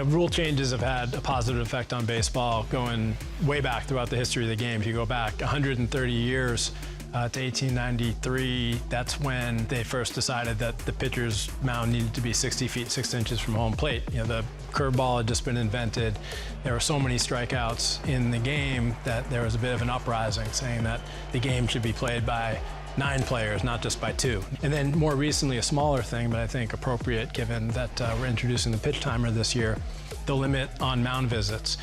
Rule changes have had a positive effect on baseball going way back throughout the history of the game. If you go back 130 years to 1893, that's when they first decided that the pitcher's mound needed to be 60 feet 6 inches from home plate. The curveball had just been invented. There were so many strikeouts in the game that there was a bit of an uprising saying that the game should be played by 9 players, not just by 2. And then more recently, a smaller thing, but I think appropriate given that we're introducing the pitch timer this year, the limit on mound visits.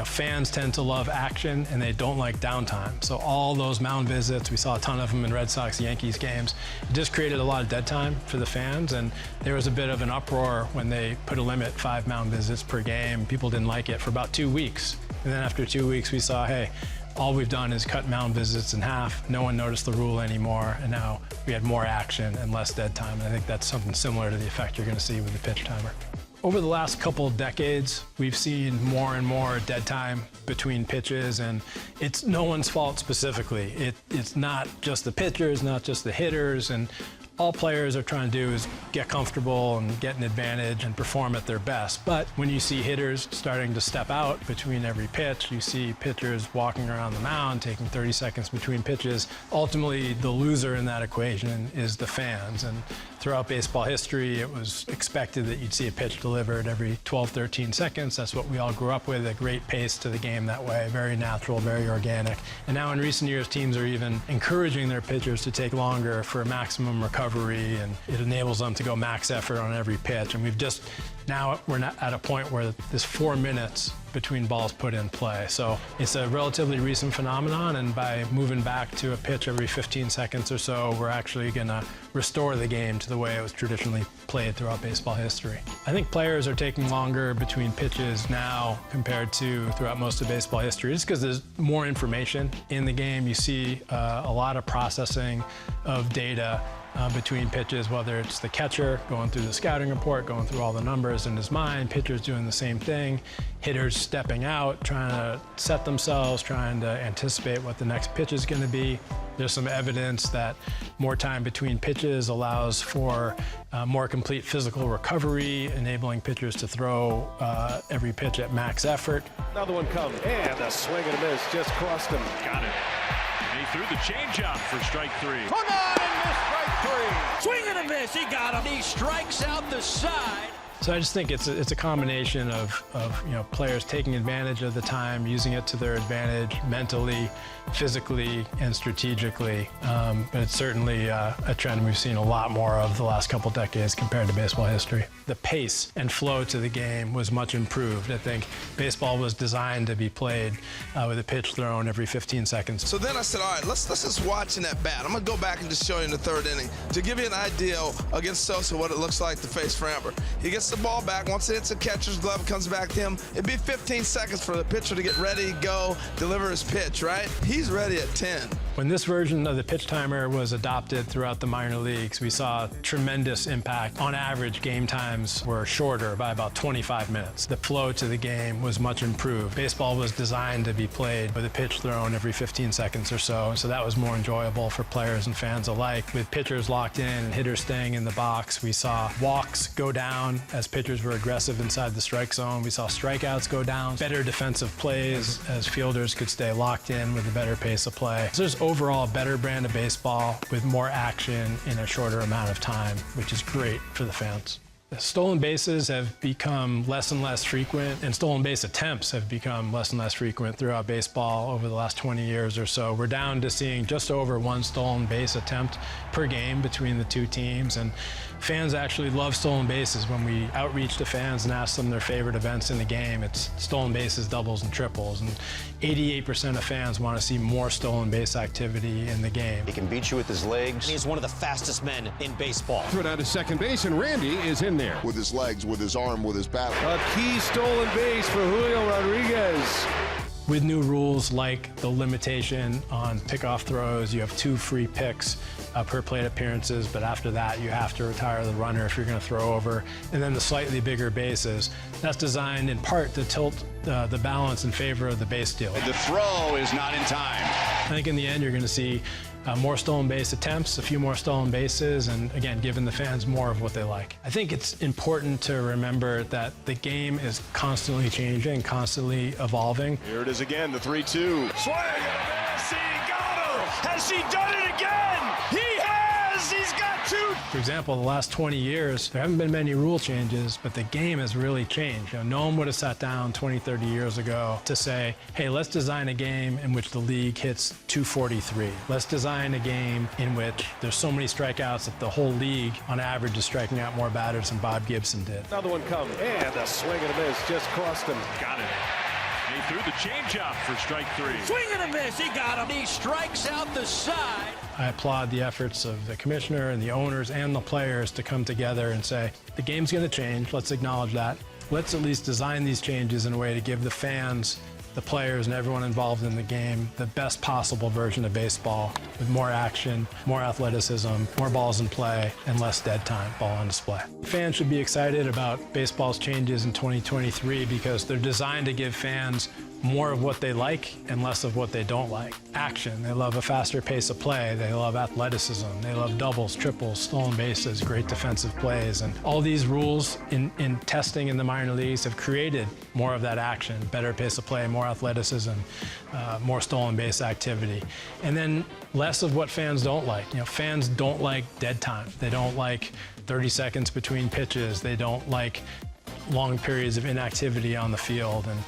Fans tend to love action and they don't like downtime. So all those mound visits, we saw a ton of them in Red Sox-Yankees games, it just created a lot of dead time for the fans, and there was a bit of an uproar when they put a limit, 5 mound visits per game. People didn't like it for about 2 weeks. And then after 2 weeks, we saw, hey, all we've done is cut mound visits in half. No one noticed the rule anymore, and now we had more action and less dead time. And I think that's something similar to the effect you're going to see with the pitch timer. Over the last couple of decades, we've seen more and more dead time between pitches, and it's no one's fault specifically. It's not just the pitchers, not just the hitters, and all players are trying to do is get comfortable and get an advantage and perform at their best. But when you see hitters starting to step out between every pitch, you see pitchers walking around the mound, taking 30 seconds between pitches, ultimately the loser in that equation is the fans. And throughout baseball history, it was expected that you'd see a pitch delivered every 12, 13 seconds. That's what we all grew up with, a great pace to the game that way, very natural, very organic. And now in recent years, teams are even encouraging their pitchers to take longer for maximum recovery, and it enables them to go max effort on every pitch. And we're not at a point where there's 4 minutes between balls put in play. So it's a relatively recent phenomenon, and by moving back to a pitch every 15 seconds or so, we're actually going to restore the game to the way it was traditionally played throughout baseball history. I think players are taking longer between pitches now compared to throughout most of baseball history, just because there's more information in the game. You see a lot of processing of data between pitches, whether it's the catcher going through the scouting report, going through all the numbers in his mind, pitchers doing the same thing, hitters stepping out, trying to set themselves, trying to anticipate what the next pitch is going to be. There's some evidence that more time between pitches allows for more complete physical recovery, enabling pitchers to throw every pitch at max effort. Another one comes, and a swing and a miss just crossed him. Got it. And he threw the changeup for strike 3. Swung on and missed strike 3. Swing and a miss. He got him. He strikes out the side. So I just think it's a combination of players taking advantage of the time, using it to their advantage mentally, physically, and strategically. But it's certainly a trend we've seen a lot more of the last couple decades compared to baseball history. The pace and flow to the game was much improved. I think baseball was designed to be played with a pitch thrown every 15 seconds. So then I said, all right, let's just watch in that bat. I'm going to go back and just show you in the 3rd inning to give you an idea against Sosa what it looks like to face Framber. He gets the ball back. Once it hits the catcher's glove, it comes back to him. It'd be 15 seconds for the pitcher to get ready, go, deliver his pitch, right? He's ready at 10. When this version of the pitch timer was adopted throughout the minor leagues, we saw tremendous impact. On average, game times were shorter by about 25 minutes. The flow to the game was much improved. Baseball was designed to be played with a pitch thrown every 15 seconds or so, so that was more enjoyable for players and fans alike. With pitchers locked in and hitters staying in the box, we saw walks go down as pitchers were aggressive inside the strike zone. We saw strikeouts go down, better defensive plays as fielders could stay locked in with a better pace of play. So there's overall a better brand of baseball with more action in a shorter amount of time, which is great for the fans. Stolen bases have become less and less frequent, and stolen base attempts have become less and less frequent throughout baseball over the last 20 years or so. We're down to seeing just over 1 stolen base attempt per game between the 2 teams, and fans actually love stolen bases. When we outreach to fans and ask them their favorite events in the game, it's stolen bases, doubles, and triples, and 88% of fans want to see more stolen base activity in the game. He can beat you with his legs. He's one of the fastest men in baseball. Throw down to second base, and Randy is in there. With his legs, with his arm, with his bat. A key stolen base for Julio Rodriguez. With new rules like the limitation on pickoff throws, you have 2 free picks per plate appearances, but after that you have to retire the runner if you're going to throw over. And then the slightly bigger bases, that's designed in part to tilt the balance in favor of the base stealer. The throw is not in time. I think in the end you're going to see more stolen base attempts, a few more stolen bases, and again, giving the fans more of what they like. I think it's important to remember that the game is constantly changing, constantly evolving. Here it is again, the 3-2. Swing and a miss. He got her. Has he done it again? He has. He's got two. For example, the last 20 years, there haven't been many rule changes, but the game has really changed. No one would have sat down 20, 30 years ago to say, hey, let's design a game in which the league hits 243. Let's design a game in which there's so many strikeouts that the whole league, on average, is striking out more batters than Bob Gibson did. Another one coming. And a swing and a miss just cost him. Got it. He threw the changeup for strike 3. Swing and a miss. He got him. He strikes out the side. I applaud the efforts of the commissioner and the owners and the players to come together and say, the game's going to change. Let's acknowledge that. Let's at least design these changes in a way to give the fans, the players, and everyone involved in the game the best possible version of baseball with more action, more athleticism, more balls in play, and less dead time, ball on display. Fans should be excited about baseball's changes in 2023 because they're designed to give fans more of what they like and less of what they don't like. Action. They love a faster pace of play. They love athleticism. They love doubles, triples, stolen bases, great defensive plays. And all these rules in testing in the minor leagues have created more of that action, better pace of play, more athleticism, more stolen base activity. And then less of what fans don't like. Fans don't like dead time. They don't like 30 seconds between pitches. They don't like long periods of inactivity on the field. And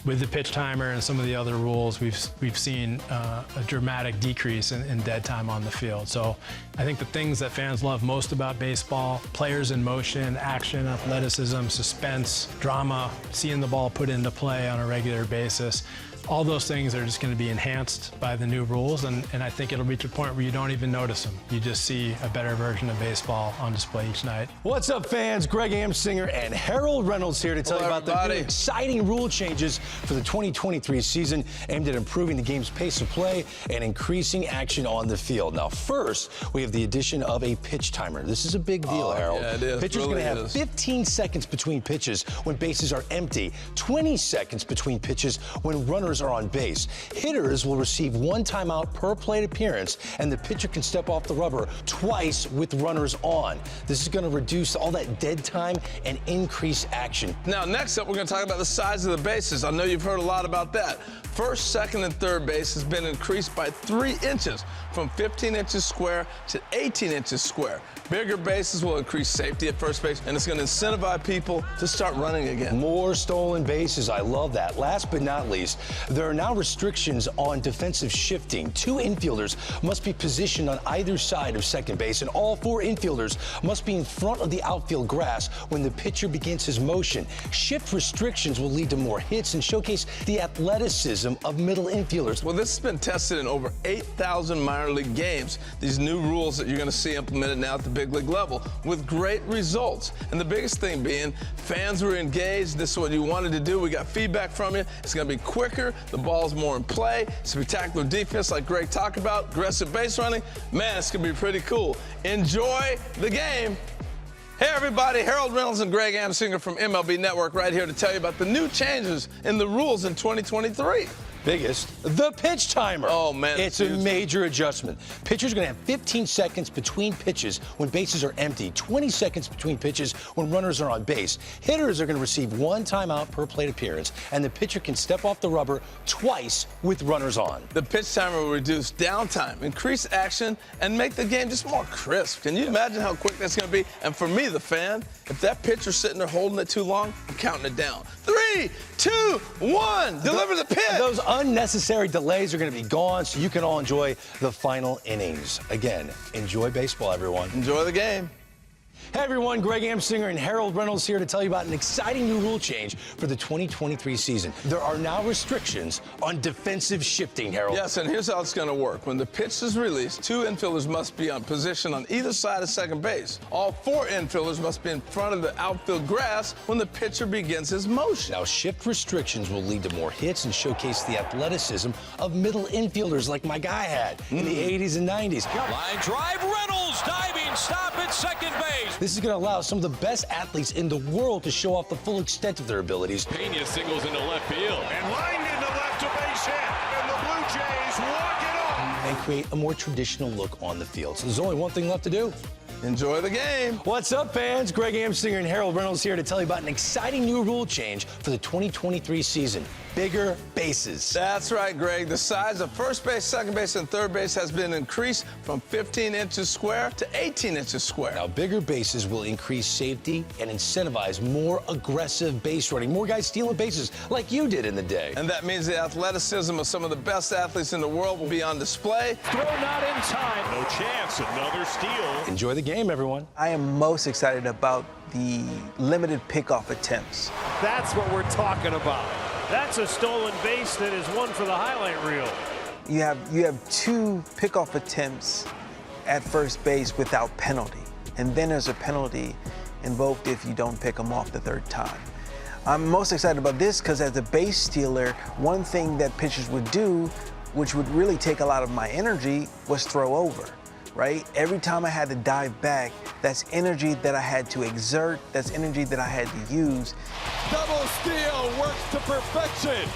with the pitch timer and some of the other rules, we've seen a dramatic decrease in dead time on the field. So I think the things that fans love most about baseball, players in motion, action, athleticism, suspense, drama, seeing the ball put into play on a regular basis, all those things are just going to be enhanced by the new rules, and I think it'll reach a point where you don't even notice them. You just see a better version of baseball on display each night. What's up, fans? Greg Amsinger and Harold Reynolds here to tell you about the new exciting rule changes for the 2023 season aimed at improving the game's pace of play and increasing action on the field. Now, first, we have the addition of a pitch timer. This is a big deal, Harold. Yeah, it is. Pitcher's really going to have 15 seconds between pitches when bases are empty, 20 seconds between pitches when runners are on base. Hitters will receive 1 timeout per plate appearance, and the pitcher can step off the rubber twice with runners on. This is going to reduce all that dead time and increase action. Now, next up, we're going to talk about the size of the bases. I know you've heard a lot about that. First, second, and third base has been increased by 3 inches, from 15 inches square to 18 inches square. Bigger bases will increase safety at first base, and it's going to incentivize people to start running again. More stolen bases. I love that. Last but not least, there are now restrictions on defensive shifting. 2 infielders must be positioned on either side of second base, and all 4 infielders must be in front of the outfield grass when the pitcher begins his motion. Shift restrictions will lead to more hits and showcase the athleticism of middle infielders. Well, this has been tested in over 8,000 minor league games. These new rules that you're going to see implemented now at the big league level with great results. And the biggest thing being, fans were engaged. This is what you wanted to do. We got feedback from you. It's going to be quicker. The ball's more in play. Spectacular defense like Greg talked about. Aggressive base running. Man, it's going to be pretty cool. Enjoy the game. Hey everybody, Harold Reynolds and Greg Amsinger from MLB Network right here to tell you about the new changes in the rules in 2023. Biggest, the pitch timer. Oh, man. It's a major adjustment. Pitchers are going to have 15 seconds between pitches when bases are empty, 20 seconds between pitches when runners are on base. Hitters are going to receive 1 timeout per plate appearance, and the pitcher can step off the rubber twice with runners on. The pitch timer will reduce downtime, increase action, and make the game just more crisp. Can you imagine how quick that's going to be? And for me, the fan, if that pitcher's sitting there holding it too long, I'm counting it down. 3, 2, 1, deliver the pitch. Those unnecessary delays are going to be gone, so you can all enjoy the final innings. Again, enjoy baseball, everyone. Enjoy the game. Hey everyone, Greg Amsinger and Harold Reynolds here to tell you about an exciting new rule change for the 2023 season. There are now restrictions on defensive shifting, Harold. Yes, and here's how it's going to work. When the pitch is released, 2 infielders must be on position on either side of second base. All 4 infielders must be in front of the outfield grass when the pitcher begins his motion. Now, shift restrictions will lead to more hits and showcase the athleticism of middle infielders like my guy had in the 80s and 90s. Line drive, Reynolds diving, stop at second base. This is going to allow some of the best athletes in the world to show off the full extent of their abilities. Pena singles into left field. And lined into left to base hit. And the Blue Jays walk it off. and create a more traditional look on the field. So there's only one thing left to do. Enjoy the game. What's up, fans? Greg Amstinger and Harold Reynolds here to tell you about an exciting new rule change for the 2023 season. Bigger bases. That's right, Greg. The size of first base, second base, and third base has been increased from 15 inches square to 18 inches square. Now, bigger bases will increase safety and incentivize more aggressive base running. More guys stealing bases like you did in the day. And that means the athleticism of some of the best athletes in the world will be on display. Throw not in time. No chance. Another steal. Enjoy the game, everyone. I am most excited about the limited pickoff attempts. That's what we're talking about. That's a stolen base that is one for the highlight reel. You have 2 pickoff attempts at first base without penalty, and then there's a penalty invoked if you don't pick them off the 3rd time. I'm most excited about this because as a base stealer, one thing that pitchers would do, which would really take a lot of my energy, was throw over. Right? Every time I had to dive back, that's energy that I had to exert, that's energy that I had to use. Double steal works to perfection.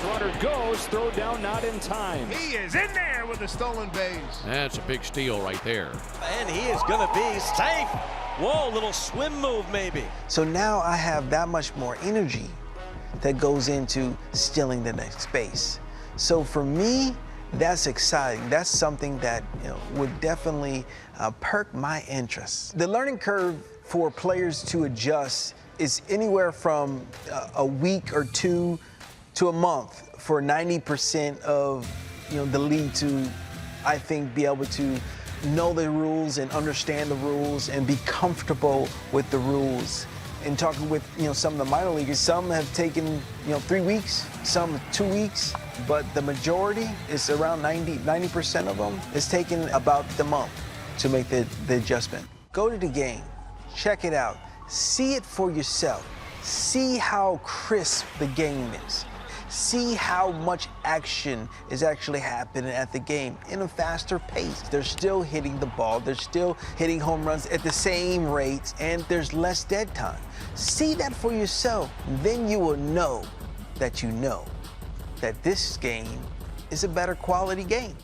Runner goes, throw down not in time. He is in there with a stolen base. That's a big steal right there. And he is going to be safe. Whoa, little swim move maybe. So now I have that much more energy that goes into stealing the next base. So for me, that's exciting. That's something that would definitely perk my interest. The learning curve for players to adjust is anywhere from a week or 2 to a month for 90% of the league to, I think, be able to know the rules and understand the rules and be comfortable with the rules. In talking with some of the minor leaguers, some have taken 3 weeks, some 2 weeks, but the majority is around 90% of them is taking about the month to make the adjustment. Go to the game, check it out, see it for yourself, see how crisp the game is. See how much action is actually happening at the game in a faster pace. They're still hitting the ball, they're still hitting home runs at the same rates, and there's less dead time. See that for yourself, then you will know that this game is a better quality game.